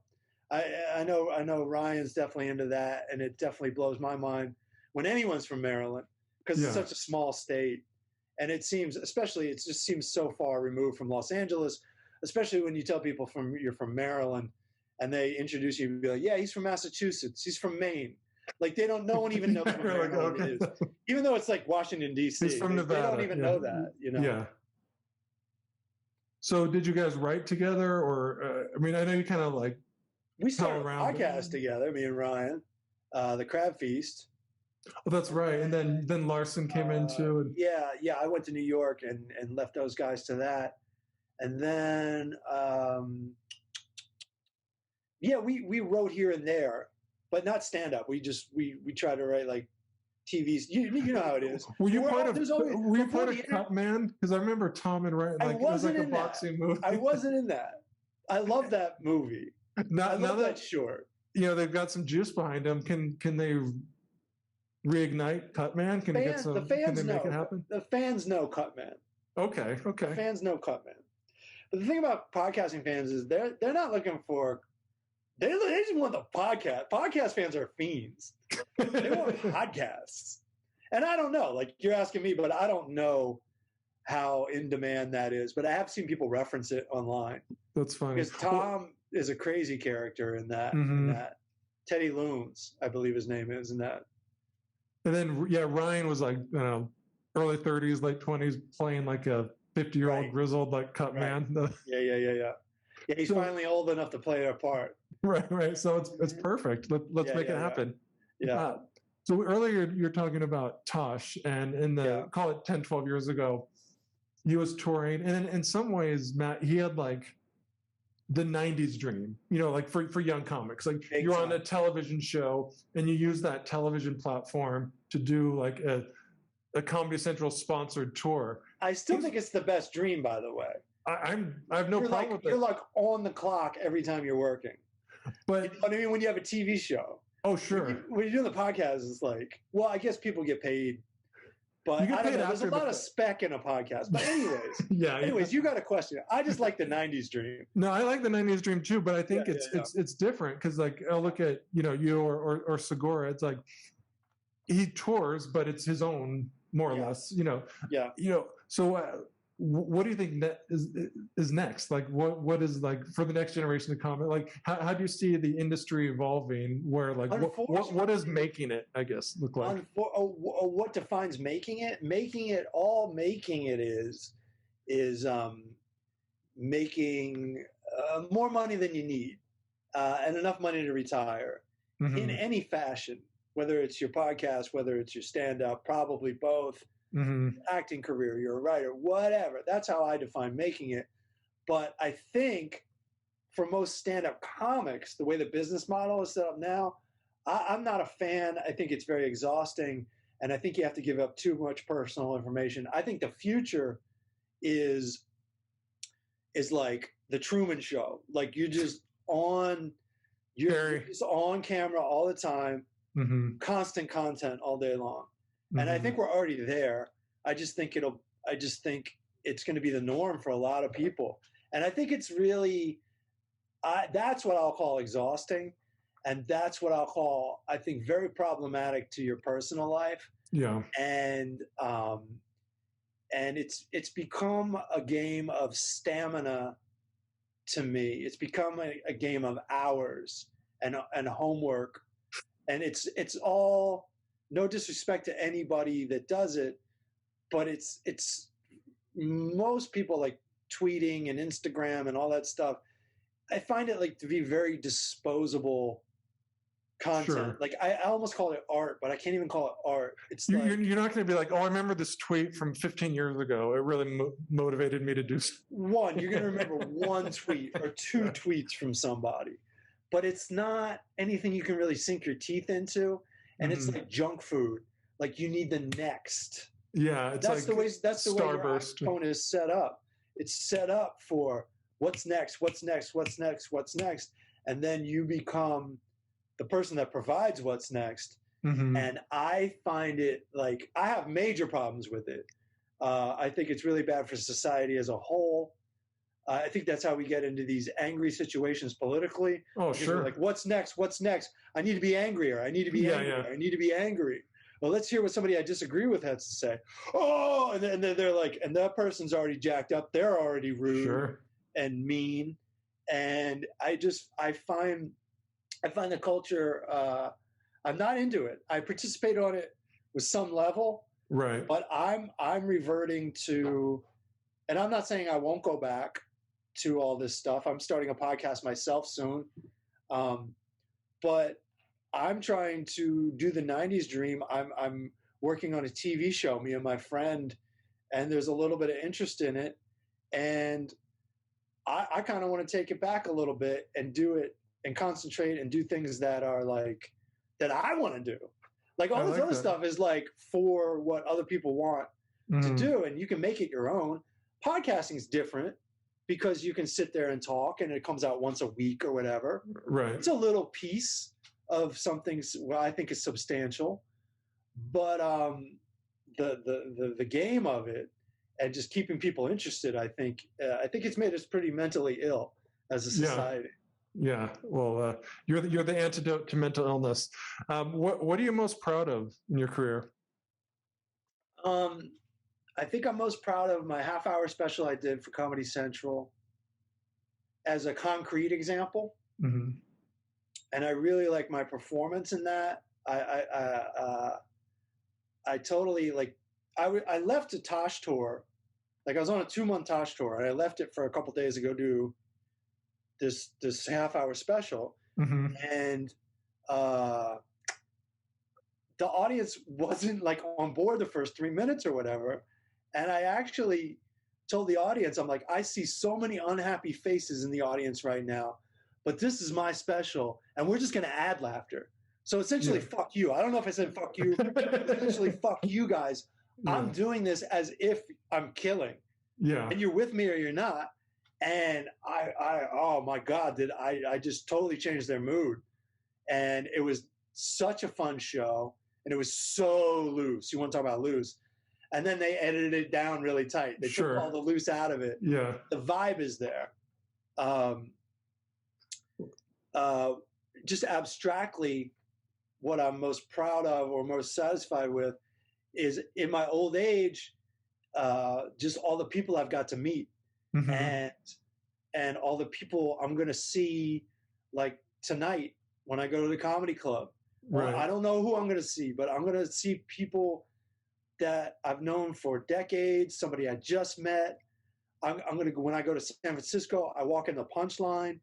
I know Ryan's definitely into that, and it definitely blows my mind when anyone's from Maryland, because it's such a small state. And it just seems so far removed from Los Angeles, especially when you tell people you're from Maryland, and they introduce you and be like, yeah, he's from Massachusetts, he's from Maine. Like no one even knows what Maryland is, even though it's like Washington D.C. He's from Nevada. They don't even know that, you know. Yeah. So did you guys write together, or I mean, I know you kind of like we started a podcast together, me and Ryan, the Crab Feast. Oh, that's right. And then Larson came in too. And... Yeah. I went to New York and left those guys to that, and then we wrote here and there, but not stand up. We try to write like TVs. You know how it is. Were you part of Cut Man? Because I remember Tom and Ryan. Like, it was like a boxing movie. I wasn't in that. I love that movie. Now that short, you know, they've got some juice behind them. Can they reignite Cut Man? Can they make it happen? The fans know Cut Man. Okay. The fans know Cut Man. But the thing about podcasting fans is they're not looking for. They just want the podcast. Podcast fans are fiends. They want podcasts. And I don't know. Like, you're asking me, but I don't know how in demand that is. But I have seen people reference it online. That's funny. Because Tom is a crazy character in that. In that. Teddy Loons, I believe his name is in that. And then, Ryan was like, you know, early 30s, late 20s, playing like a 50-year-old grizzled like Cut Man. Yeah, he's finally old enough to play a part. Right. So it's perfect. Let's make it happen. Yeah. So earlier you're talking about Tosh, and in the call it 10, 12 years ago, he was touring, and in some ways, Matt, he had like the 90s dream, you know, like for young comics. Like you're on a television show and you use that television platform to do like a Comedy Central sponsored tour. I still think it's the best dream, by the way. I have no problem with it. You're like on the clock every time you're working. But you know what I mean, when you have a TV show. Oh, sure. When you're doing the podcast, it's like, well, I guess people get paid But I don't know. There's a lot of spec in a podcast. But anyways, anyways, you got a question. I just like the '90s dream. No, I like the '90s dream too, but I think it's different because like I'll look at you or Segura. It's like he tours, but it's his own more or less. So what do you think is next? Like what is like for the next generation to come? Like how do you see the industry evolving? Where like what is making it? I guess look like what defines making it? Making it is making more money than you need and enough money to retire in any fashion. Whether it's your podcast, whether it's your stand-up, probably both. Acting career, you're a writer, whatever. That's how I define making it. But I think for most stand-up comics, the way the business model is set up now, I'm not a fan. I think it's very exhausting, and I think you have to give up too much personal information. I think the future is like the Truman Show. Like you're just on camera all the time, constant content all day long. And I think we're already there. I just think it's going to be the norm for a lot of people. And I think it's really, that's what I'll call exhausting. And that's what I'll call, I think, very problematic to your personal life. Yeah. And it's become a game of stamina to me. It's become a game of hours and homework. And it's all, no disrespect to anybody that does it, but it's most people like tweeting and Instagram and all that stuff. I find it like to be very disposable content. Sure. Like I almost call it art, but I can't even call it art. It's you're not going to be like, oh, I remember this tweet from 15 years ago. It really motivated me to do one. You're going to remember one tweet or two tweets from somebody, but it's not anything you can really sink your teeth into. And it's like junk food. Like you need the next. Yeah, that's the way your iPhone is set up. It's set up for what's next, and then you become the person that provides what's next. And I find it like I have major problems with it. I think it's really bad for society as a whole. I think that's how we get into these angry situations politically. Oh, sure. Like, what's next? I need to be angrier. I need to be angry. Well, let's hear what somebody I disagree with has to say. Oh, and then they're like, and that person's already jacked up. They're already rude and mean. And I find the culture, I'm not into it. I participate on it with some level. Right. But I'm reverting to, and I'm not saying I won't go back to all this stuff. I'm starting a podcast myself soon. But I'm trying to do the 90s dream. I'm working on a TV show, me and my friend, and there's a little bit of interest in it. And I kind of want to take it back a little bit and do it and concentrate and do things that are like, that I want to do. Like all this other stuff is like for what other people want to do, and you can make it your own. Podcasting is different because you can sit there and talk and it comes out once a week or whatever. Right. It's a little piece of something I think is substantial, but the game of it and just keeping people interested, I think it's made us pretty mentally ill as a society. Yeah. Well, you're the antidote to mental illness. What are you most proud of in your career? I think I'm most proud of my half-hour special I did for Comedy Central as a concrete example. Mm-hmm. And I really like my performance in that. I totally like, I left a Tosh tour. Like I was on a 2-month Tosh tour and I left it for a couple days to go do this half-hour special. Mm-hmm. And the audience wasn't like on board the first 3 minutes or whatever. And I actually told the audience, I'm like, I see so many unhappy faces in the audience right now, but this is my special and we're just going to add laughter. So essentially, fuck you. I don't know if I said fuck you. Essentially, fuck you guys. Yeah. I'm doing this as if I'm killing. Yeah. And you're with me or you're not. And I oh my God, I just totally changed their mood. And it was such a fun show. And it was so loose. You want to talk about loose. and then they edited it down really tight. They took all the loose out of it. Yeah. The vibe is there. Just abstractly, what I'm most proud of or most satisfied with is in my old age, just all the people I've got to meet, and all the people I'm going to see, like tonight when I go to the comedy club. Right. I don't know who I'm going to see, but I'm going to see people that I've known for decades, somebody I just met. I'm going to go, when I go to San Francisco, I walk in the Punchline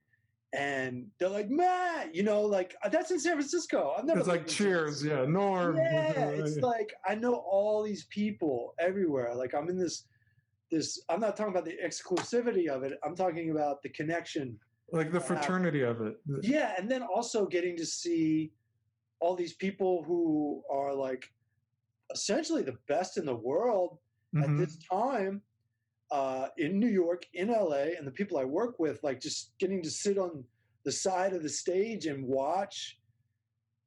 and they're like, Matt, you know, like that's in San Francisco. I've never. It's like Cheers. Yeah. Norm. Yeah. It's like, I know all these people everywhere. Like I'm in this, I'm not talking about the exclusivity of it. I'm talking about the connection. Like the fraternity of it. Yeah. And then also getting to see all these people who are like essentially the best in the world at this time, in New York, in LA, and the people I work with, like just getting to sit on the side of the stage and watch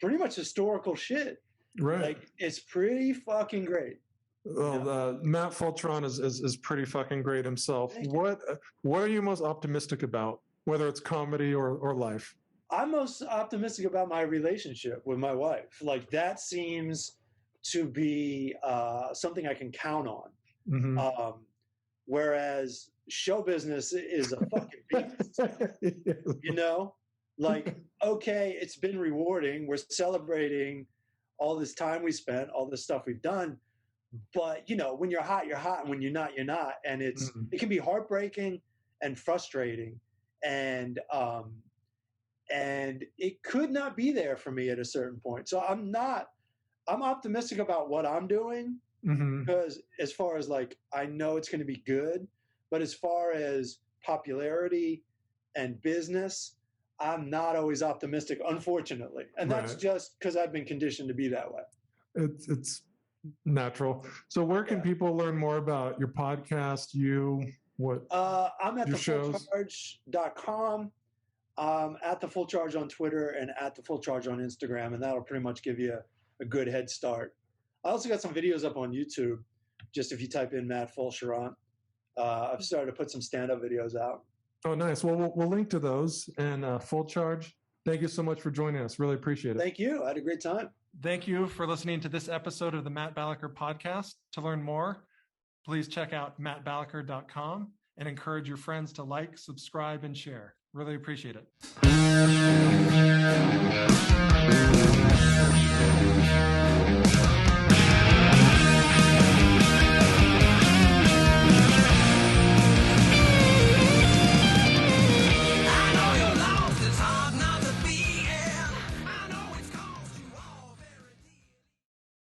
pretty much historical shit. Right. Like it's pretty fucking great. Well, Matt Fulchiron is pretty fucking great himself. What are you most optimistic about, whether it's comedy or life? I'm most optimistic about my relationship with my wife. Like that seems to be something I can count on. Whereas show business is a fucking beast. You know, like, okay, it's been rewarding. We're celebrating all this time we spent, all this stuff we've done. But, you know, when you're hot, and when you're not, you're not. And it can be heartbreaking and frustrating. And it could not be there for me at a certain point. So I'm optimistic about what I'm doing, because as far as like, I know it's going to be good, but as far as popularity and business, I'm not always optimistic, unfortunately. And that's just because I've been conditioned to be that way. It's natural. So where can people learn more about your podcast, I'm at thefullcharge.com. At the Full Charge on Twitter and at the Full Charge on Instagram, and that'll pretty much give you a good head start. I also got some videos up on YouTube, just if you type in Matt Fulchiron. I've started to put some stand-up videos out. Oh, nice. Well, we'll link to those. And Full Charge, thank you so much for joining us. Really appreciate it. Thank you. I had a great time. Thank you for listening to this episode of the Matt Balaker podcast. To learn more, please check out mattbalaker.com and encourage your friends to like, subscribe, and share. Really appreciate it.